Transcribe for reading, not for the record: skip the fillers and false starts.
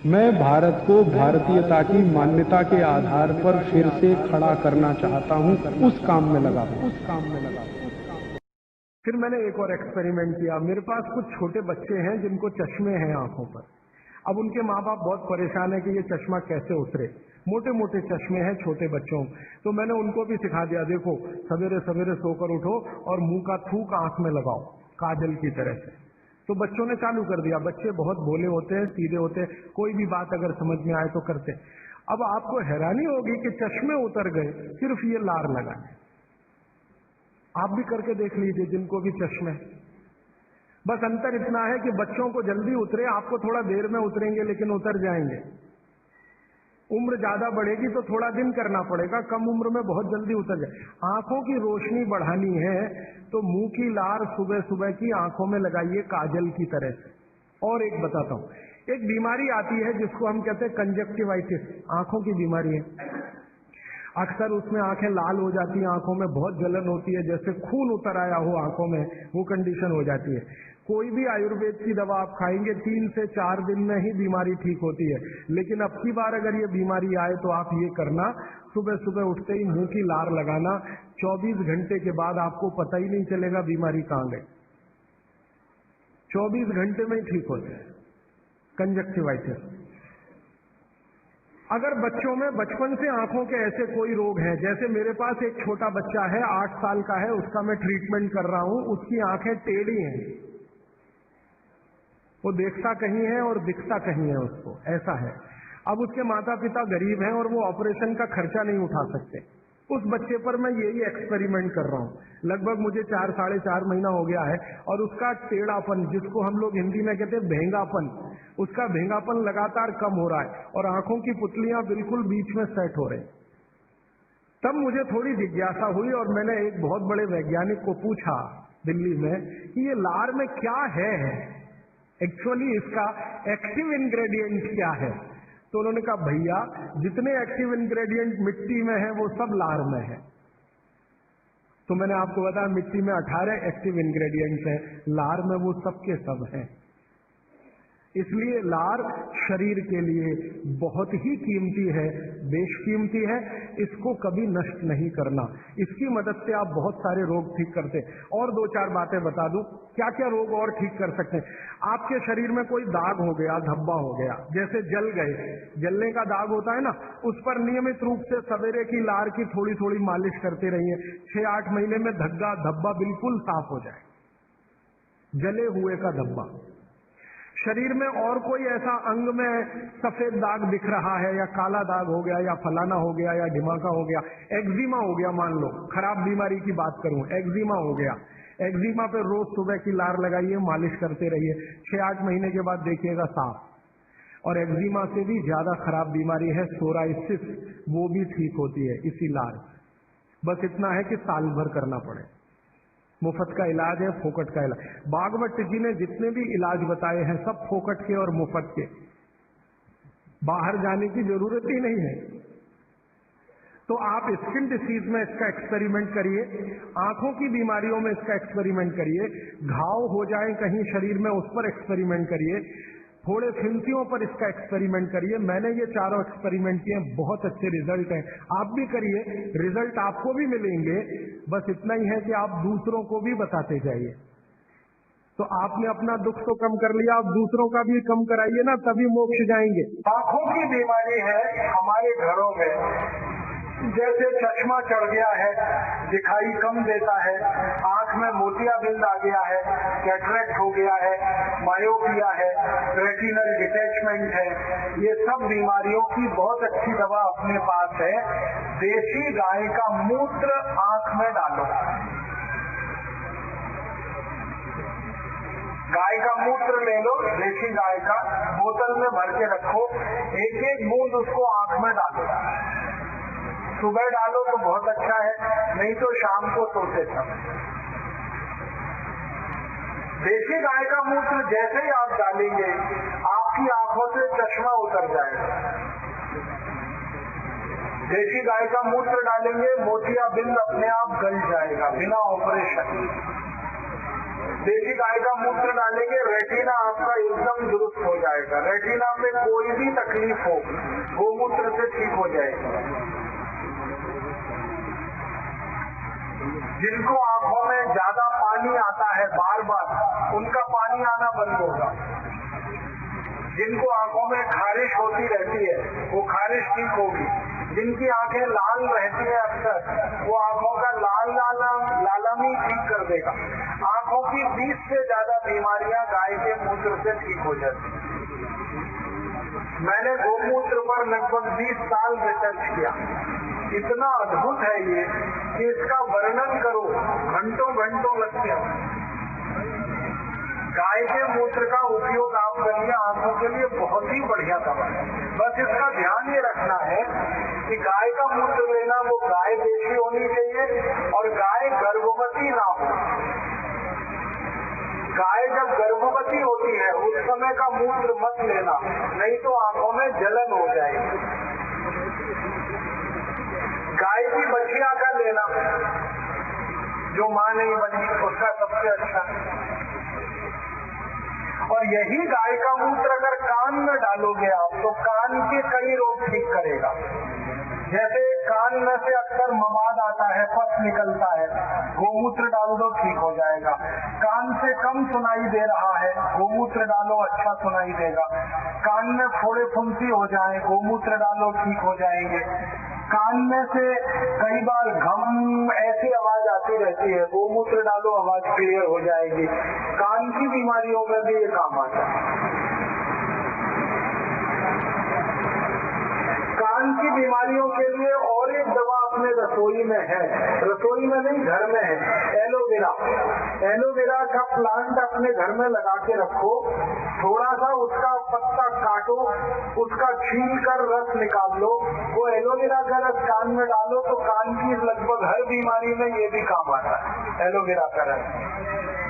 मैं भारत को भारतीयता की मान्यता के आधार पर फिर से खड़ा करना चाहता हूं, उस काम में लगा हूं। फिर मैंने एक और एक्सपेरिमेंट किया। मेरे पास कुछ छोटे बच्चे हैं जिनको चश्मे हैं आंखों पर। अब उनके माँ बाप बहुत परेशान है कि ये चश्मा कैसे उतरे। मोटे मोटे चश्मे हैं छोटे बच्चों। तो मैंने उनको भी सिखा दिया, देखो सवेरे सवेरे सोकर उठो और मुंह का थूक आंख में लगाओ काजल की तरह से। तो बच्चों ने चालू कर दिया। बच्चे बहुत भोले होते हैं, सीधे होते हैं, कोई भी बात अगर समझ में आए तो करते। अब आपको हैरानी होगी कि चश्मे उतर गए, सिर्फ ये लार लगा। आप भी करके देख लीजिए जिनको भी चश्मे। बस अंतर इतना है कि बच्चों को जल्दी उतरे, आपको थोड़ा देर में उतरेंगे लेकिन उतर जाएंगे। उम्र ज्यादा बढ़ेगी तो थोड़ा दिन करना पड़ेगा, कम उम्र में बहुत जल्दी उतर जाए। आंखों की रोशनी बढ़ानी है तो मुंह की लार सुबह सुबह की आंखों में लगाइए काजल की तरह से। और एक बताता हूं, एक बीमारी आती है जिसको हम कहते हैं कंजक्टिवाइटिस, आंखों की बीमारी है। अक्सर उसमें आंखें लाल हो जाती हैं, आंखों में बहुत जलन होती है, जैसे खून उतर आया हो आंखों में, वो कंडीशन हो जाती है। कोई भी आयुर्वेद की दवा आप खाएंगे 3 से 4 दिन में ही बीमारी ठीक होती है। लेकिन अब की बार अगर ये बीमारी आए तो आप ये करना, सुबह सुबह उठते ही मुंह की लार लगाना। 24 घंटे के बाद आपको पता ही नहीं चलेगा बीमारी कहां गई। 24 घंटे में ही ठीक होता है कंजक्टिवाइटिस। अगर बच्चों में बचपन से आंखों के ऐसे कोई रोग हैं, जैसे मेरे पास एक छोटा बच्चा है 8 साल का है, उसका मैं ट्रीटमेंट कर रहा हूं, उसकी आंखें टेढ़ी हैं, वो देखता कहीं है और दिखता कहीं है, उसको ऐसा है। अब उसके माता पिता गरीब हैं और वो ऑपरेशन का खर्चा नहीं उठा सकते। उस बच्चे पर मैं यही एक्सपेरिमेंट कर रहा हूं। लगभग मुझे 4 साढ़े 4 महीना हो गया है और उसका टेढ़ापन, जिसको हम लोग हिंदी में कहते हैं भेंगापन, उसका भेंगापन लगातार कम हो रहा है और आंखों की पुतलियां बिल्कुल बीच में सेट हो रही। तब मुझे थोड़ी जिज्ञासा हुई और मैंने एक बहुत बड़े वैज्ञानिक को पूछा दिल्ली में कि ये लार में क्या है, एक्चुअली इसका एक्टिव इंग्रेडिएंट क्या है। तो उन्होंने कहा भैया जितने एक्टिव इंग्रेडिएंट मिट्टी में है वो सब लार में है। तो मैंने आपको बताया मिट्टी में 18 एक्टिव इंग्रेडिएंट्स हैं, लार में वो सब के सब हैं। इसलिए लार शरीर के लिए बहुत ही कीमती है, बेशकीमती है। इसको कभी नष्ट नहीं करना। इसकी मदद से आप बहुत सारे रोग ठीक करते हैं। और 2-4 बातें बता दूं क्या क्या रोग और ठीक कर सकते हैं। आपके शरीर में कोई दाग हो गया, धब्बा हो गया, जैसे जल गए, जलने का दाग होता है ना, उस पर नियमित रूप से सवेरे की लार की थोड़ी थोड़ी मालिश करते रहिए। 6-8 महीने में धब्बा बिल्कुल साफ हो जाए, जले हुए का धब्बा। शरीर में और कोई ऐसा अंग में सफेद दाग दिख रहा है या काला दाग हो गया या फलाना हो गया या ढिमाका हो गया, एक्जिमा हो गया, मान लो खराब बीमारी की बात करूं, एक्जिमा हो गया, एक्जिमा पे रोज सुबह की लार लगाइए, मालिश करते रहिए, 6-8 महीने के बाद देखिएगा साफ। और एक्जिमा से भी ज्यादा खराब बीमारी है सोराइसिस, वो भी ठीक होती है इसी लार। बस इतना है कि साल भर करना पड़े। मुफ्त का इलाज है, फोकट का इलाज। भागवत जी ने जितने भी इलाज बताए हैं सब फोकट के और मुफ्त के, बाहर जाने की जरूरत ही नहीं है। तो आप स्किन डिसीज में इसका एक्सपेरिमेंट करिए, आंखों की बीमारियों में इसका एक्सपेरिमेंट करिए, घाव हो जाए कहीं शरीर में उस पर एक्सपेरिमेंट करिए, थोड़े फिंसियों पर इसका एक्सपेरिमेंट करिए। मैंने ये 4 एक्सपेरिमेंट किए, बहुत अच्छे रिजल्ट हैं। आप भी करिए, रिजल्ट आपको भी मिलेंगे। बस इतना ही है कि आप दूसरों को भी बताते जाइए। तो आपने अपना दुख तो कम कर लिया, आप दूसरों का भी कम कराइए ना, तभी मोक्ष जाएंगे। आंखों की बीमारी है हमारे घरों में, जैसे चश्मा चढ़ गया है, दिखाई कम देता है, आंख में मोतियाबिंद आ गया है, कैटरेक्ट हो गया है, मायोपिया है, रेटिनल डिटैचमेंट है, ये सब बीमारियों की बहुत अच्छी दवा अपने पास है। देसी गाय का मूत्र आंख में डालो, गाय का मूत्र ले लो, देसी गाय का, बोतल में भर के रखो, 1-1 बूंद उसको आंख में डालो। सुबह डालो तो बहुत अच्छा है, नहीं तो शाम को सोते समय। देसी गाय का मूत्र जैसे ही आप डालेंगे आपकी आंखों से चश्मा उतर जाएगा। देसी गाय का मूत्र डालेंगे, मोतियाबिंद अपने आप गल जाएगा बिना ऑपरेशन। देसी गाय का मूत्र डालेंगे, रेटिना आपका एकदम दुरुस्त हो जाएगा। रेटिना पे कोई भी तकलीफ हो गोमूत्र से ठीक हो जाएगी। जिनको आंखों में ज्यादा पानी आता है बार बार, उनका पानी आना बंद होगा। जिनको आंखों में खारिश होती रहती है वो खारिश ठीक होगी। जिनकी आंखें लाल रहती है अक्सर, वो आंखों का लालमी ठीक कर देगा। आंखों की 20 से ज्यादा बीमारियां गाय के मूत्र से ठीक हो जाती हैं। मैंने गोमूत्र पर लगभग 20 साल रिसर्च किया। इतना अद्भुत है ये कि इसका वर्णन करो घंटों घंटों लगते हैं। गाय के मूत्र का उपयोग आप करिए, आंखों के लिए बहुत ही बढ़िया दवा है। बस इसका ध्यान ये रखना है कि गाय का मूत्र लेना वो गाय देशी होनी चाहिए और गाय गर्भवती ना हो। गाय जब गर्भवती होती है उस समय का मूत्र मत लेना, नहीं तो आंखों में जलन हो जाएगी। गाय की बछिया का लेना, जो मां नहीं बनी उसका सबसे अच्छा। और यही गाय का मूत्र अगर कान में डालोगे आप तो कान के कई रोग ठीक करेगा। जैसे कान में से अक्सर मवाद आता है, पस निकलता है, गोमूत्र डाल दो ठीक हो जाएगा। कान से कम सुनाई दे रहा है, गोमूत्र डालो अच्छा सुनाई देगा। कान में फोड़े फुंसी हो जाए, गोमूत्र डालो ठीक हो जाएंगे। कान में से कई बार घम ऐसी आवाज आती रहती है, गोमूत्र डालो आवाज क्लियर हो जाएगी। कान की बीमारियों में भी ये काम आता है। कान की बीमारियों के लिए और एक दवा अपने रसोई में है, रसोई में नहीं घर में है, एलोवेरा। एलोवेरा का प्लांट अपने घर में लगा के रखो, थोड़ा सा उसका पत्ता काटो, उसका छील कर रस निकाल लो, वो एलोवेरा का रस कान में डालो तो कान की लगभग हर बीमारी में ये भी काम आता है एलोवेरा का रस।